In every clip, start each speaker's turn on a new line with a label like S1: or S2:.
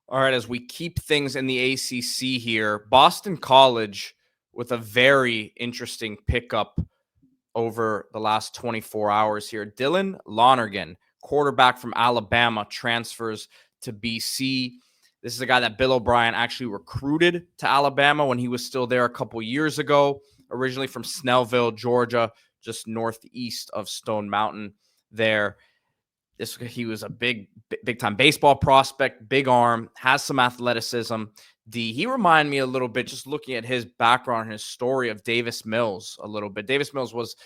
S1: All right, as we keep things in the ACC here, Boston College with a very interesting pickup over the last 24 hours here. Dylan Lonergan, quarterback from Alabama, transfers to BC. This is a guy that Bill O'Brien actually recruited to Alabama when he was still there a couple years ago, originally from Snellville, Georgia, just northeast of Stone Mountain there. He was a big time baseball prospect, big arm, has some athleticism. He reminded me a little bit, just looking at his background and his story, of Davis Mills a little bit. Davis Mills was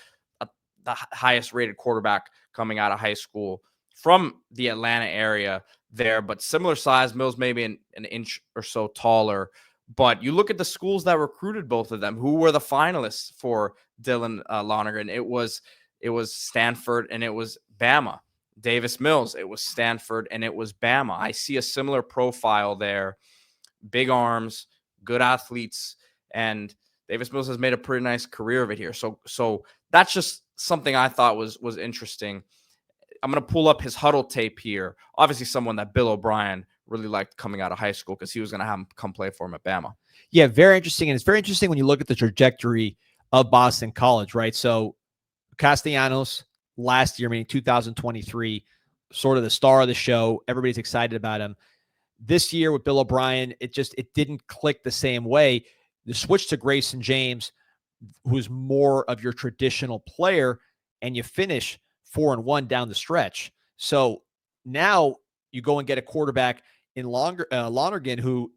S1: the highest rated quarterback coming out of high school from the Atlanta area there, but similar size. Mills maybe an inch or so taller. But you look at the schools that recruited both of them. Who were the finalists for Dylan Lonergan? It was Stanford and it was Bama. Davis Mills, it was Stanford and it was Bama. I see a similar profile there. Big arms, good athletes, and Davis Mills has made a pretty nice career of it here. So that's just something I thought was interesting. I'm going to pull up his huddle tape here. Obviously someone that Bill O'Brien really liked coming out of high school because he was going to have him come play for him at Bama.
S2: Yeah, very interesting. And it's very interesting when you look at the trajectory of Boston College, right? So Castellanos last year, meaning 2023, sort of the star of the show. Everybody's excited about him. This year with Bill O'Brien, it didn't click the same way. The switch to Grayson James, who's more of your traditional player, and you finish 4-1 down the stretch. So now you go and get a quarterback in Lonergan, who,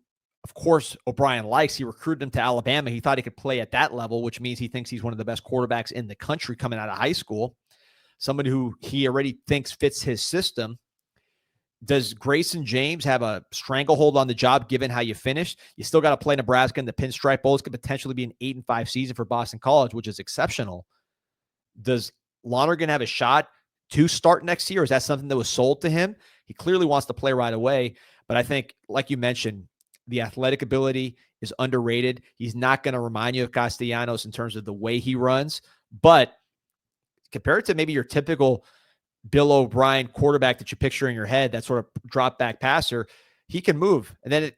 S2: of course, O'Brien likes. He recruited him to Alabama. He thought he could play at that level, which means he thinks he's one of the best quarterbacks in the country coming out of high school. Somebody who he already thinks fits his system. Does Grayson James have a stranglehold on the job given how you finished? You still got to play Nebraska in the Pinstripe Bowl. It could potentially be an 8-5 season for Boston College, which is exceptional. Does Lonergan have a shot to start next year? Is that something that was sold to him? He clearly wants to play right away. But I think, like you mentioned, the athletic ability is underrated. He's not going to remind you of Castellanos in terms of the way he runs. But compared to maybe your typical Bill O'Brien quarterback that you picture in your head, that sort of drop back passer, he can move. And then,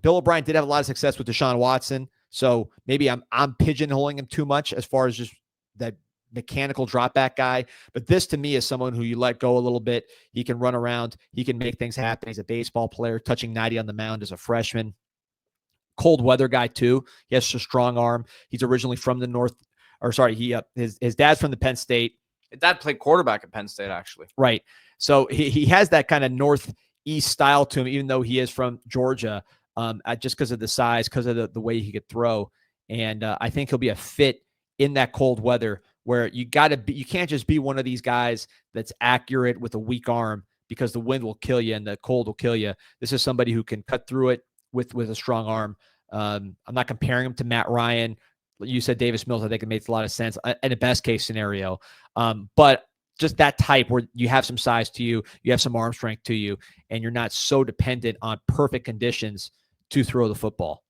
S2: Bill O'Brien did have a lot of success with Deshaun Watson. So maybe I'm pigeonholing him too much as far as just that mechanical drop back guy. But this to me is someone who you let go a little bit. He can run around. He can make things happen. He's a baseball player, touching 90 on the mound as a freshman. Cold weather guy too. He has a strong arm. He's originally from the his dad's from the Penn State.
S1: His dad played quarterback at Penn State, actually.
S2: Right. So he has that kind of northeast style to him, even though he is from Georgia, just because of the size, because of the way he could throw. And I think he'll be a fit in that cold weather, where you can't just be one of these guys that's accurate with a weak arm, because the wind will kill you and the cold will kill you. This is somebody who can cut through it with a strong arm. I'm not comparing him to Matt Ryan. You said Davis Mills. I think it makes a lot of sense in a best case scenario. But just that type where you have some size to you, you have some arm strength to you, and you're not so dependent on perfect conditions to throw the football.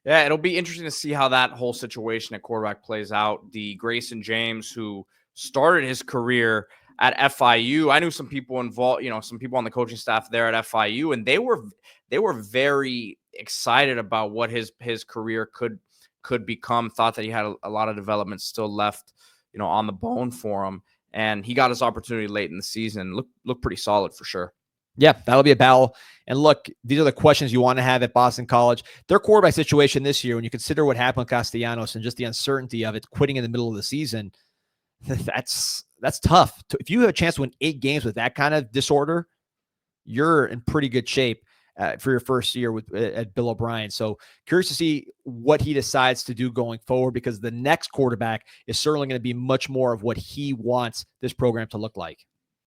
S1: Yeah, it'll be interesting to see how that whole situation at quarterback plays out. The Grayson James, who started his career at FIU, I knew some people involved, some people on the coaching staff there at FIU, and they were very excited about what his career could become. Thought that he had a lot of development still left, on the bone for him, and he got his opportunity late in the season. Looked pretty solid for sure.
S2: Yeah, that'll be a battle. And look, these are the questions you want to have at Boston College. Their quarterback situation this year, when you consider what happened with Castellanos and just the uncertainty of it, quitting in the middle of the season, that's tough. If you have a chance to win 8 games with that kind of disorder, you're in pretty good shape for your first year at Bill O'Brien. So curious to see what he decides to do going forward, because the next quarterback is certainly going to be much more of what he wants this program to look like.